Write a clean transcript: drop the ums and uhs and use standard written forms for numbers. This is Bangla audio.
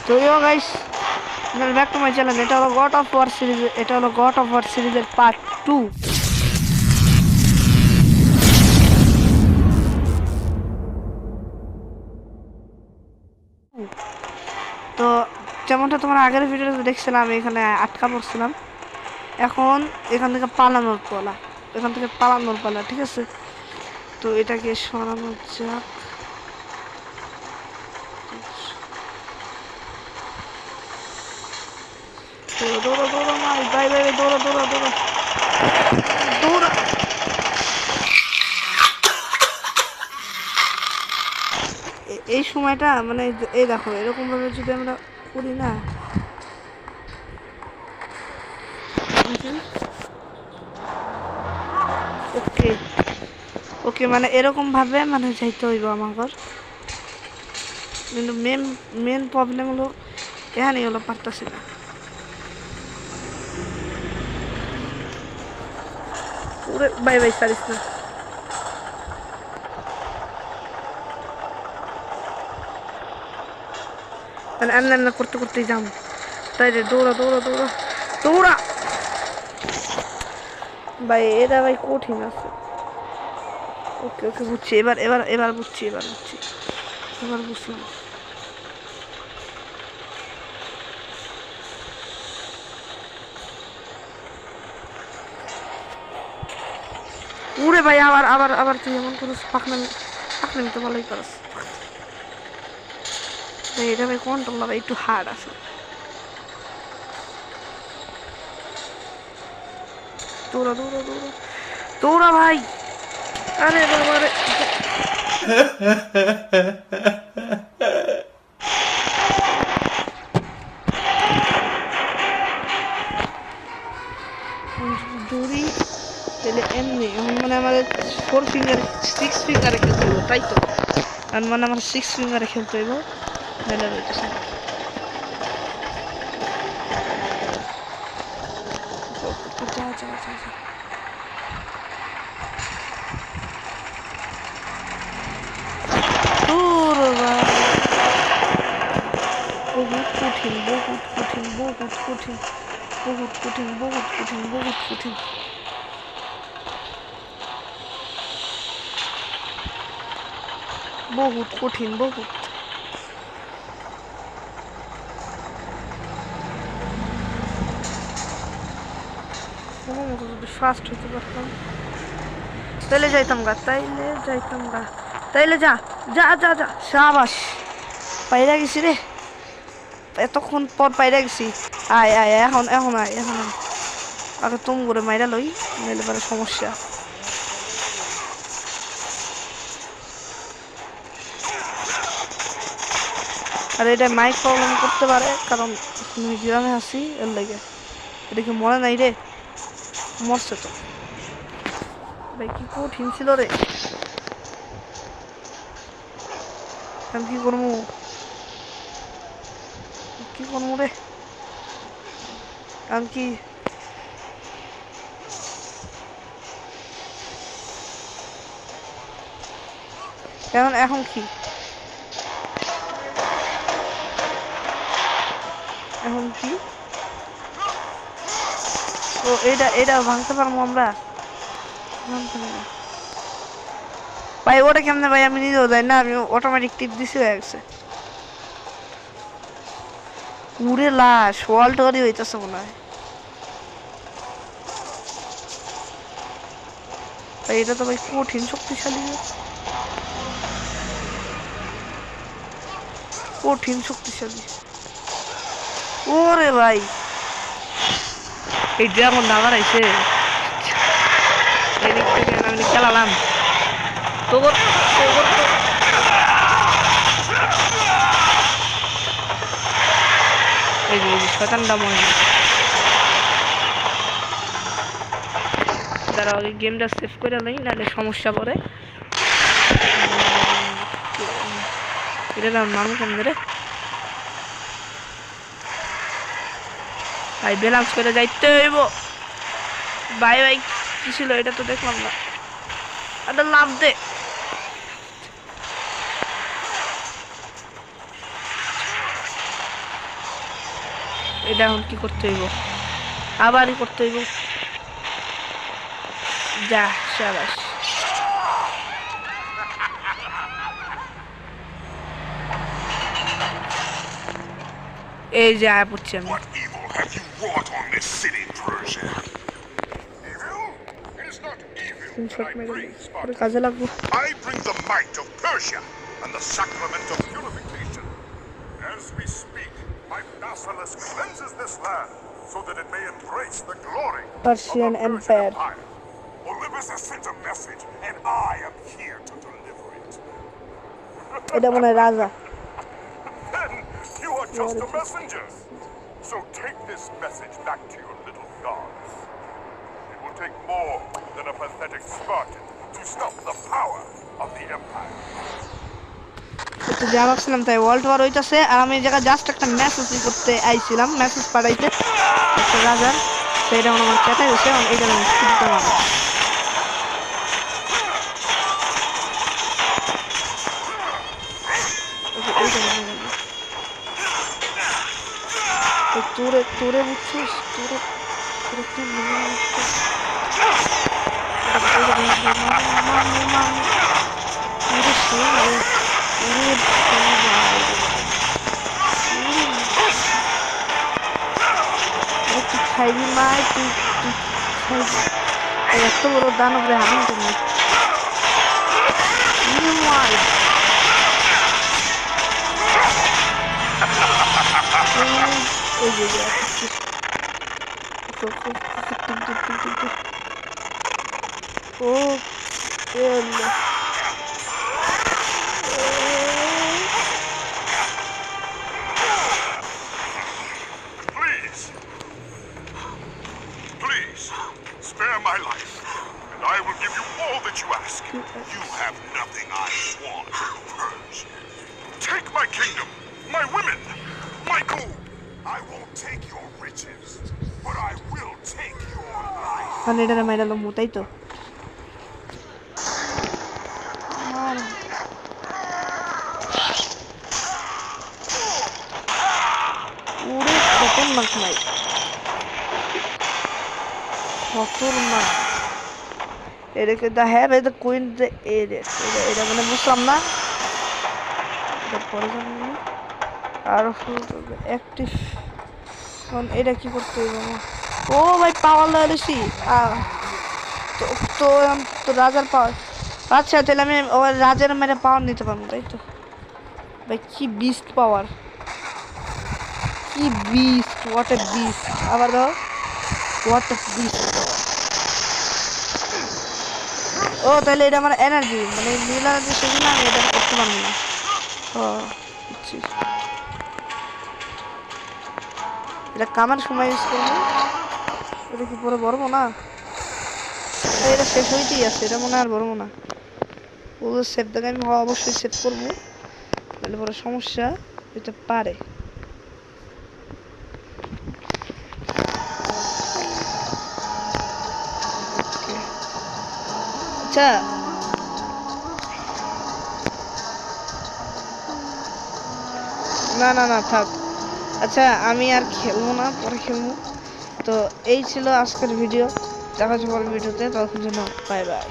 তো yo guys, back to my channel. এটা হলো গড অফ ওয়ার সিরিজ, এটা হলো গড অফ ওয়ার সিরিজের পার্ট 2। তো যেমনটা তোমার আগের ভিডিওতে দেখছিলাম, এখানে আটকা পড়ছিলাম। এখন এখান থেকে পালানোর পালা, এখান থেকে পালানোর পালা, ঠিক আছে? তো এটাকে সরানো যাক। দৌড়ো দৌড়ো দৌড়ো মাই বাই বাই, দৌড়ো দৌড়ো দৌড়ো দৌড়ো। এই সময়টা মানে এই দেখো, এরকম ভাবে যদি আমরা করি না, ওকে ওকে, মানে এরকম ভাবে মানে যাইতে হইব আমার। কিন্তু মেন প্রবলেম হলো এখানেই হলো, পারতাছি না। ওরে বাই বাই, সারিস না। মানে এমন এমন করতে করতেই যাম। তাই রে, দৌড়া দৌড়া দৌড়া দৌড়া ভাই, এটা ভাই কঠিন আছে। ওকে ওকে, বুঝছি এবার এবার এবার বুঝছি, এবার বুঝছি, এবার বুঝলাম। উড়ে ভাই, আবার আবার আবার তুই এমন করিস, পাকনামি পাকনামি তো ভালোই করিস ভাই। এটা ভাই কন্ট্রোল ভাই একটু হার্ড আছে। দৌড়া দৌড়া দৌড়া দৌড়া ভাই। আরে বাবা রে, দৌড়ি তাহলে এমনি এখন মানে আমাদের 4 ফিঙ্গার 6 ফিঙ্গারে খেলতে হইব, তাই তো? আর মানে আমার 6 ফিঙ্গারে খেলতে হইব, নাহলে রইতেছে না। যা যা যা যা। বহুত কঠিন, বহুত কঠিন, বহুত কঠিন, বহুত কঠিন, বহুত কঠিন, বহুত কঠিন। বহুত কঠিন, বহুত। কোনো মতো যদি ফাস্ট হইতে পারতাম তাইলে যাইতাম গা, তাইলে যাইতাম গা, তাইলে যা যা যা যা। সাবাস, পাইরা গেছি রে, এতক্ষণ পর পাইরা গেছি। আয় আয়, এখন এখন আয়, এখন আয়। আগে তুম করে মাইরা লই, নাইলে পরে সমস্যা। আর এটা মাইক প্রবলেম করতে পারে, কারণ গ্রামে আছি, এর লাগে। এটা কি মনে নাই রে? মরছে তো ভাই, কি কঠিন ছিল রে। আমি কি করবো, কি করবো রে? আমি কি এখন এখন কি এখন কি? ও, এটা এটা ভাঙতে পারবো আমরা? ভাঙতে পারবো ভাই। ওটা কেমনে ভাই? আমি নিজেও যাই না, আমি অটোমেটিক টিপ দিছি, হয়ে গেছে। উড়ে লাশ ওয়াল টাওয়ারই হইতেছে মনে হয় ভাই। এটা তো ভাই কঠিন শক্তিশালী, কঠিন শক্তিশালী। ওরে ভাই, এই ড্রাগন আবার আইছে। এদিক থেকে আমি খেলালাম তোর তোর তো। এই যে শয়তানটা মনে তারা আগে গেমটা সেভ করে নেই, নাহলে সমস্যা পড়ে। এটা মারুন কেমন রে ভাই? ব্যালেন্স করে যাইতে হইব ভাই। ভাই কি ছিল এটা তো দেখলাম না। একটা লাভ দে। এটা এখন কি করতে হইব আবারই করতে হইব যা শাবাশ এই যে আয়া পড়ছি আমি What evil have you wrought on this city, Persia? Evil? It is not evil that I bring, Spartacus. কাজে লাগবো I bring the might of Persia and the sacrament of purification. As we speak, my basilisk cleanses this land so that it may embrace the glory Persian of the Empire. Persian Empire. Olympus has sent a message, and I am here to deliver it. এটা মনে হয় রাজা Then you are just the messengers. So take this message back to your little gods. It will take more than a pathetic Spartan to stop the power of the Empire. তো যা ভাবছিলাম তাই ওয়ার্ল্ড ওয়ার হইতাছে আর আমি এই জায়গায় জাস্ট একটা মেসেজ করতে আইছিলাম মেসেজ পাঠাইতে একটা রাজার সেইটা আমার চেতাই হয়েছে এইটা আমি খুঁজতে পারবো তোরে তোরে বুঝছিস তোরে তোরে কি মনে হচ্ছে খাইবি মাই তুই খাইবি এত বড় দানব রে আমি তুমি ও Please, spare my life, and I will give you all that you ask. You have nothing I want, Persia. Take my kingdom, my women, my gold. I won't take your riches, but I will take your life. মানে এটা মাইরালো মুতাই তো উড়ে খতরনাক নাই খতরনাক এটাকে the have a the queen the area এটা মানে বুঝলাম না এটা পরে জানি আর অ্যাক্টিভ এটা কি করতে হবে ও ভাই পাওয়ার লাগাইছি তো তো তো রাজার পাওয়ার আচ্ছা তাহলে আমি ওই রাজার মেরে পাওয়ার নিতে পারবো তাই তো ভাই কি বিস্ট পাওয়ার কি বিস্ট হোয়াট এ বিস্ট আবার দাও হোয়াট এ বিস্ট ও তাহলে এটা আমার এনার্জি মানে নীল এনার্জি সেজন্য আমি এটা করতে পারবো না ও বুঝছি এটা কামার সময় ইউজ করবো এটা কি পরে বলবো না এটা শেষ হইতেই আছে এটা মনে আর বলবো না ও সেভ দেখে আমি অবশ্যই সেভ করবো তাহলে পরে সমস্যা হইতে পারে আচ্ছা না না না থাক আচ্ছা আমি আর খেলবো না পরে খেলবো তো এই ছিল আজকের ভিডিও দেখা যাচ্ছে পরের ভিডিওতে ততক্ষণ জন্য বাই বাই